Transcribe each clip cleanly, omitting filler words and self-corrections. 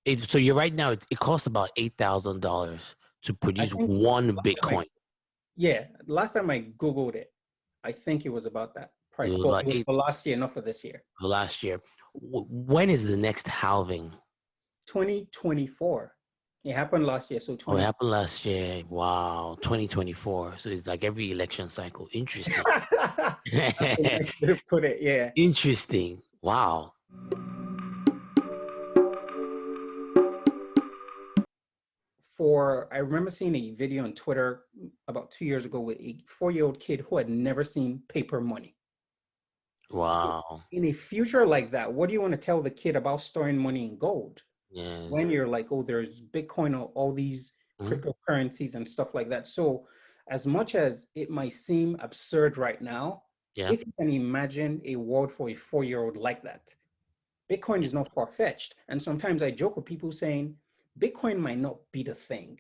So you're right now, it costs about $8,000 to I produce think one last time Bitcoin. yeah, last time I Googled it, I think it was about that It price, was but about it was eight for last year, not for this year. last year. When is the next halving? 2024. It happened last year, so Oh, it 20. happened last year. Wow, 2024. So it's like every election cycle. Interesting. That's the nice way to put it. Yeah. Interesting. Wow. I remember seeing a video on Twitter about 2 years ago with a 4-year-old kid who had never seen paper money. So Wow. in a future like that, what do you want to tell the kid about storing money in gold Yeah. when you're like, oh, there's Bitcoin or all these Mhm. cryptocurrencies and stuff like that? So as much as it might seem absurd right now, Yeah. if you can imagine a world for a 4-year-old like that, Bitcoin is not far-fetched. And sometimes I joke with people saying Bitcoin might not be the thing,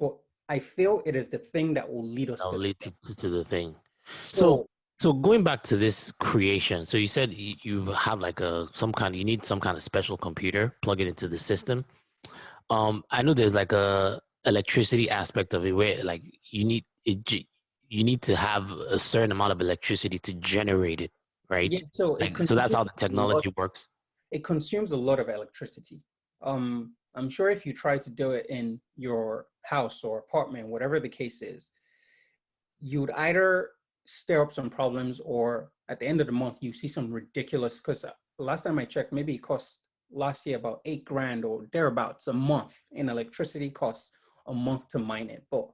but I feel it is the thing that will lead us I'll to the lead thing. to the thing. So, So so going back to this creation, so you said you have like you need some kind of special computer, plug it into the system. I know there's like a electricity aspect of it where like you need to have a certain amount of electricity to generate it, yeah, right? so Like so that's how the technology works. it consumes a lot of electricity. I'm sure if you try to do it in your house or apartment, whatever the case is, you'd either stir up some problems or at the end of the month, you see some ridiculous, because last time I checked, maybe it cost last year about 8 grand or thereabouts a month in electricity costs a month to mine it. But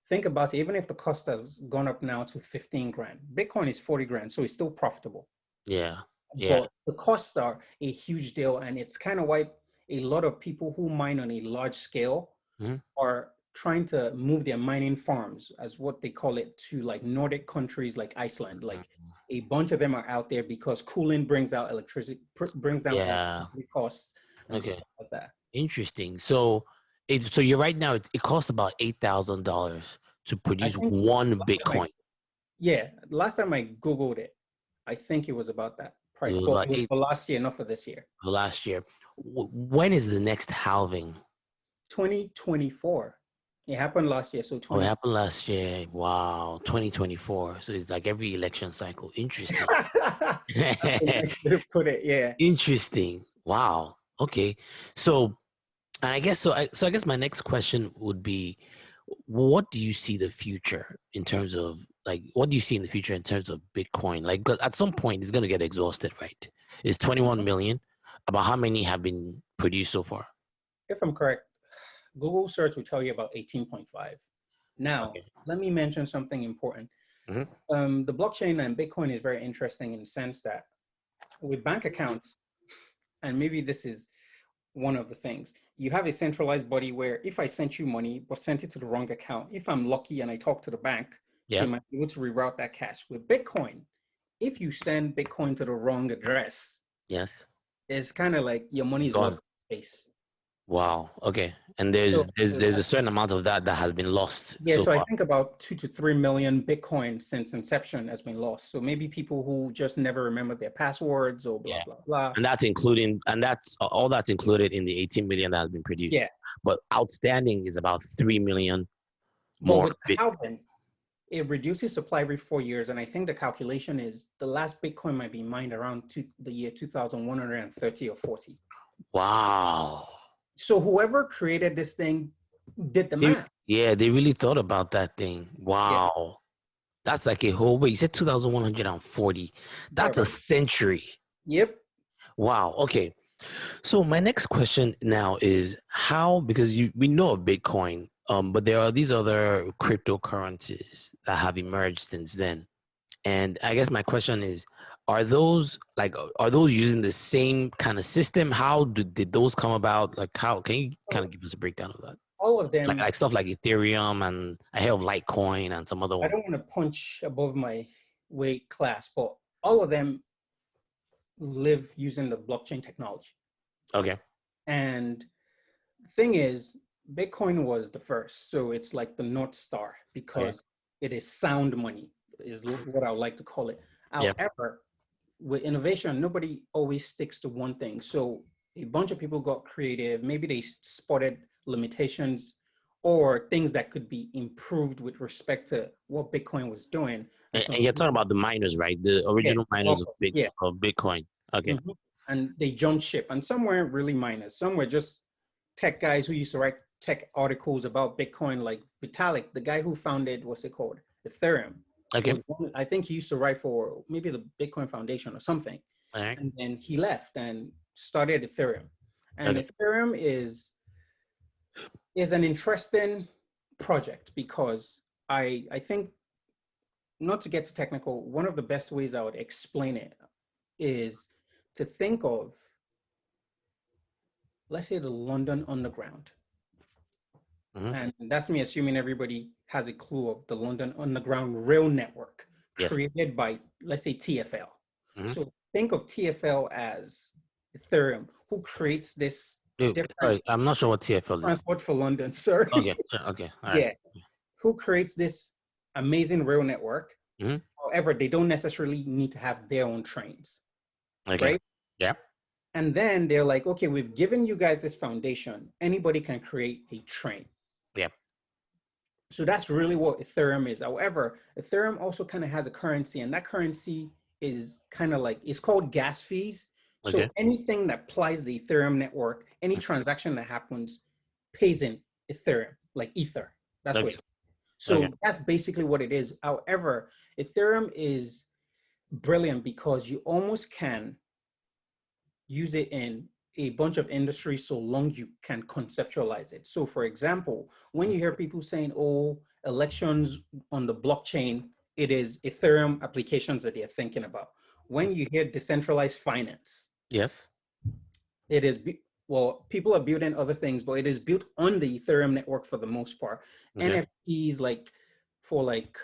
think about it, even if the cost has gone up now to 15 grand, Bitcoin is 40 grand, so it's still profitable. Yeah. Yeah. But the costs are a huge deal, and it's kind of why a lot of people who mine on a large scale Mhm. are trying to move their mining farms, as what they call it, to like Nordic countries like Iceland. Like a bunch of them are out there because cooling brings out electricity, brings down Yeah. electricity costs and Okay. stuff like that. Interesting. So you're right now, it costs about $8,000 to I produce think one last time I, Bitcoin. yeah, last time I Googled it, I think it was about that It price, was but about it was eight for last year, not for this year. last year. When is the next halving? 2024. It happened last year, so Oh, it 20. happened last year. Wow, 2024. So it's like every election cycle. Interesting. That's a nice way to put it. Yeah. Interesting. Wow. Okay. So, and I guess so. I guess my next question would be, what do you see the future in terms of like what do you see in the future in terms of Bitcoin? Like, because at some point it's going to get exhausted, right? It's 21 million. About how many have been produced so far? If I'm correct, Google search will tell you about 18.5. Now, Okay. let me mention something important. Hmm. The blockchain and Bitcoin is very interesting in the sense that with bank accounts, and maybe this is one of the things, you have a centralized body where if I sent you money but sent it to the wrong account, if I'm lucky and I talk to the bank, they Yeah. might be able to reroute that cash. With Bitcoin, if you send Bitcoin to the wrong address, Yes. it's kind of like your money is Gone. lost in space. Wow. Okay. And So there's a certain amount of that that has been lost yeah, so so I far. think about 2 to 3 million Bitcoin since inception has been lost. So maybe people who just never remember their passwords or blah Yeah. blah blah. And that's all that's included in the 18 million that has been produced. Yeah, But outstanding is about 3 million but more with bit. halving, it reduces supply every 4 years, and I think the calculation is the last Bitcoin might be mined around the year 2130 or 40. Wow. So whoever created this thing did the math. Yeah, they really thought about that thing. Yeah, Wow. That's like a whole wait, you said 2140. That's a thereabout. century. Yep. Wow. Okay. So my next question now is how, because we know of Bitcoin, but there are these other cryptocurrencies that have emerged since then. And I guess my question is, are those using the same kind of system? How did those come about? Like how can you kind of So give us a breakdown of that? all of them, Like stuff like Ethereum and I heard of Litecoin and some other I ones. don't want to punch above my weight class, but all of them live using the blockchain technology. Okay. And the thing is, Bitcoin was the first. So it's like the North Star Okay. because it is sound money, is what I would like to call it. Yeah. However, with innovation, nobody always sticks to one thing. So a bunch of people got creative. Maybe they spotted limitations or things that could be improved with respect to what Bitcoin was doing. And And so, you're talking about the miners, right? The yeah, original miners yeah. of Bitcoin. Okay. Mhm. And they jumped ship. And some weren't really miners. Some were just tech guys who used to write tech articles about Bitcoin, like Vitalik, the guy who founded, what's it called? Ethereum. Okay. I think he used to write for maybe the Bitcoin Foundation or something. All right. And then he left and started Ethereum. And Okay. Ethereum is an interesting project because I think, not to get too technical, one of the best ways I would explain it is to think of, let's say, the London Underground. Mm-hmm. And that's me assuming everybody has a clue of the London Underground rail network Yes. created by, let's say, TFL. Mm-hmm. So think of TFL as Ethereum, who creates this Dude, different sorry, I'm not sure what TFL is. transport for London, sorry. Okay. Yeah, okay. All right. Yeah, who creates this amazing rail network. Mm-hmm. However, they don't necessarily need to have their own trains, Okay. right? Yeah. And then they're like, okay, we've given you guys this foundation. Anybody can create a train. Yeah. So that's really what Ethereum is. However, Ethereum also kind of has a currency, and that currency is kind of like, it's called gas fees. So Okay. anything that plies the Ethereum network, any transaction that happens pays in Ethereum, like Ether. That's what Okay. it is. Okay. So that's basically what it is. However, Ethereum is brilliant because you almost can use it in a bunch of industries so long you can conceptualize it. So for example, when you hear people saying, oh, elections on the blockchain, it is Ethereum applications that they're thinking about. When you hear decentralized finance, Yes. it is, well, people are building other things, but it is built on the Ethereum network for the most part. Okay. NFTs, like for like,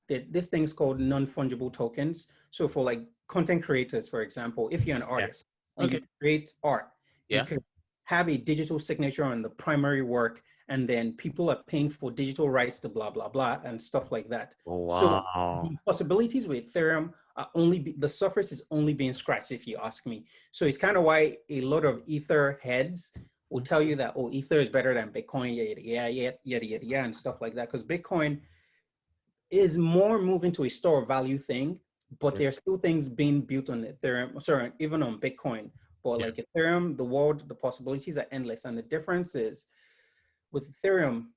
this thing's called non-fungible tokens. So for like content creators, for example, if you're an Yeah. artist and you Okay. create art, you Yeah. could have a digital signature on the primary work, and then people are paying for digital rights to blah, blah, blah, and stuff like that. Oh, So wow. the possibilities with Ethereum are the surface is only being scratched, if you ask me. So it's kind of why a lot of Ether heads will tell you that, oh, Ether is better than Bitcoin, yeah, and stuff like that. Because Bitcoin is more moving to a store of value thing, but Yeah. there's still things being built on Ethereum, sorry, even on Bitcoin. But Yeah. like Ethereum, the world, the possibilities are endless. And the difference is with Ethereum,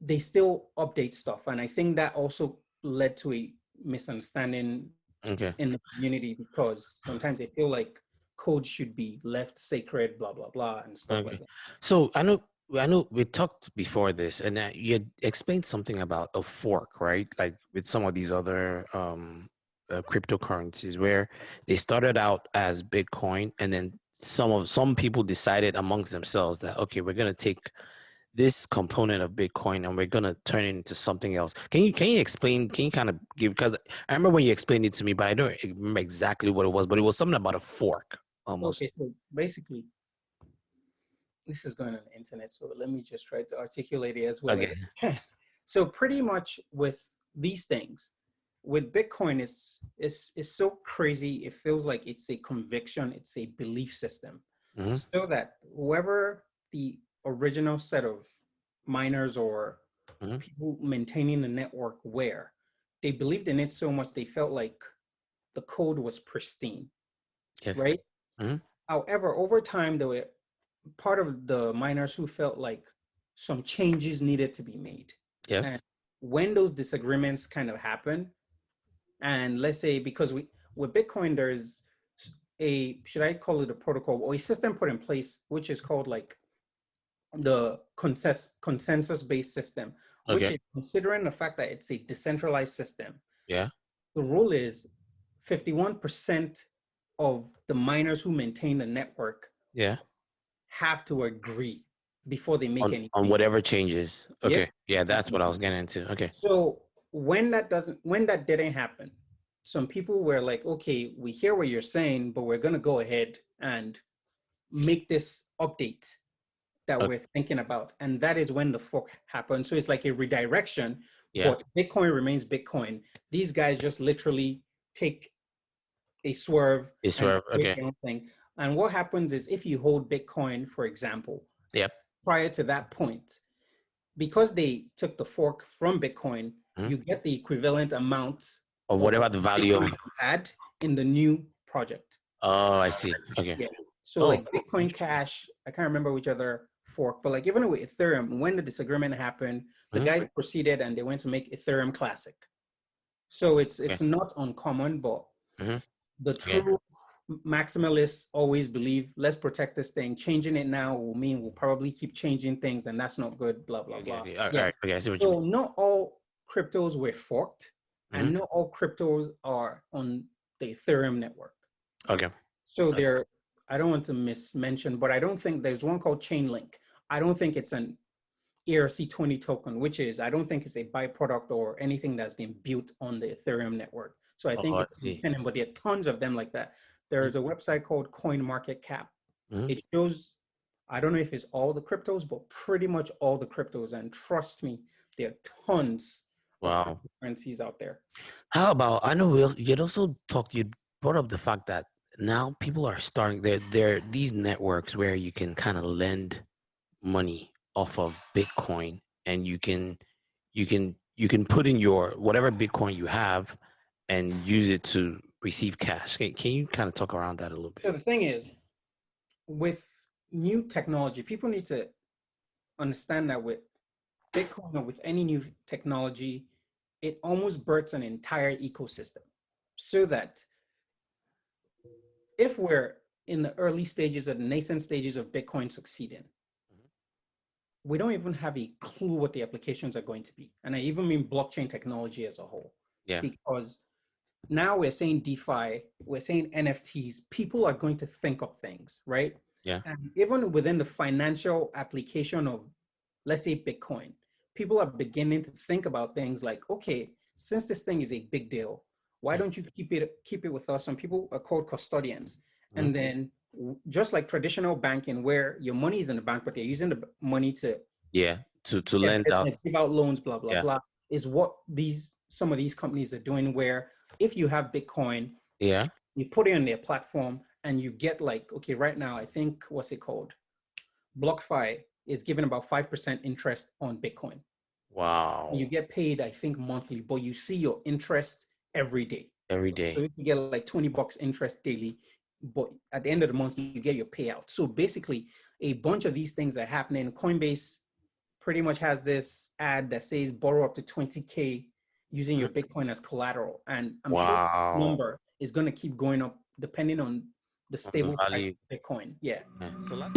they still update stuff. And I think that also led to a misunderstanding Okay. in the community because sometimes they feel like code should be left sacred, blah, blah, blah, and stuff like Okay. that. So I know we talked before this, and you had explained something about a fork, right? Like with some of these other cryptocurrencies, where they started out as Bitcoin, and then some people decided amongst themselves that okay, we're gonna take this component of Bitcoin and we're gonna turn it into something else. Can you explain? Can you kind of give? Because I remember when you explained it to me, but I don't remember exactly what it was. But it was something about a fork, almost. Okay, so basically, this is going on the internet, so let me just try to articulate it as well as Okay. I can. So pretty much with these things, with Bitcoin, it's so crazy. It feels like it's a conviction, it's a belief system. Mm-hmm. So that whoever the original set of miners or Mm-hmm. people maintaining the network were, they believed in it so much they felt like the code was pristine, Yes. right? Mm-hmm. However, over time, there were part of the miners who felt like some changes needed to be made. And Yes. when those disagreements kind of happen, and let's say because with Bitcoin, there's a, should I call it a protocol or a system put in place, which is called like the consensus-based system, which Okay. is considering the fact that it's a decentralized system. Yeah. The rule is 51% of the miners who maintain the network Yeah. have to agree before they make any On change. whatever changes. Yep. Okay. Yeah, that's what I was getting into. Okay. So when that didn't happen, some people were like, okay, we hear what you're saying, but we're gonna go ahead and make this update that Okay. we're thinking about. And that is when the fork happened. So it's like a redirection, Yeah. but Bitcoin remains Bitcoin. These guys just literally take a swerve It's and where create okay. their own thing. And what happens is if you hold Bitcoin, for example, Yep. prior to that point, because they took the fork from Bitcoin, Mhm. you get the equivalent amount Or of whatever the value Bitcoin of. you had in the new project. Oh, I see. Okay. Yeah. So Oh. like Bitcoin Cash, I can't remember which other fork, but like even with Ethereum, when the disagreement happened, the Mhm. guys proceeded and they went to make Ethereum Classic. So Okay. it's not uncommon, but Hmm. the Okay. true maximalists always believe, let's protect this thing. Changing it now will mean we'll probably keep changing things, and that's not good. Blah blah Okay. blah. Okay. All Yeah. right. Okay. I see what you mean. So not all cryptos were forked, Hmm. and not all cryptos are on the Ethereum network. Okay. So Okay. there, I don't want to mismention, but I don't think there's one called Chainlink. I don't think it's an ERC20 token, which is, I don't think it's a byproduct or anything that's been built on the Ethereum network. So I Oh, think I it's see. independent, but there are tons of them like that. There's a website called CoinMarketCap. Mm-hmm. It shows, I don't know if it's all the cryptos, but pretty much all the cryptos. And trust me, there are tons of Wow. cryptocurrencies out there. How about, I know you'd also talked, you brought up the fact that now people are starting, there these networks where you can kind of lend money off of Bitcoin, and you can put in your whatever Bitcoin you have and use it to receive cash. Can you kind of talk around that a little bit? So the thing is, with new technology, people need to understand that with Bitcoin or with any new technology, it almost births an entire ecosystem. So that if we're in the early stages or the nascent stages of Bitcoin succeeding, we don't even have a clue what the applications are going to be. And I even mean blockchain technology as a whole, Yeah. because now we're saying DeFi, we're saying NFTs, people are going to think of things, right? Yeah. And even within the financial application of, let's say, Bitcoin, people are beginning to think about things like, okay, since this thing is a big deal, why don't you keep it with us? Some people are called custodians. Mhm. And then just like traditional banking, where your money is in the bank, but they're using the money to Yeah. To their lend out. business, give out loans, blah, blah, Yeah. blah, is what some of these companies are doing, where if you have Bitcoin, Yeah. you put it on their platform and you get like, okay, right now, I think, what's it called? BlockFi is giving about 5% interest on Bitcoin. You Wow. get paid, I think, monthly, but you see your interest every day. Every So day. you get like $20 interest daily, but at the end of the month, you get your payout. So basically, a bunch of these things are happening. Coinbase pretty much has this ad that says borrow up to 20K using your Mhm. Bitcoin as collateral. And I'm sure the Wow. number is going to keep going up depending on the On the stable price value. of Bitcoin. Yeah. Yeah. So last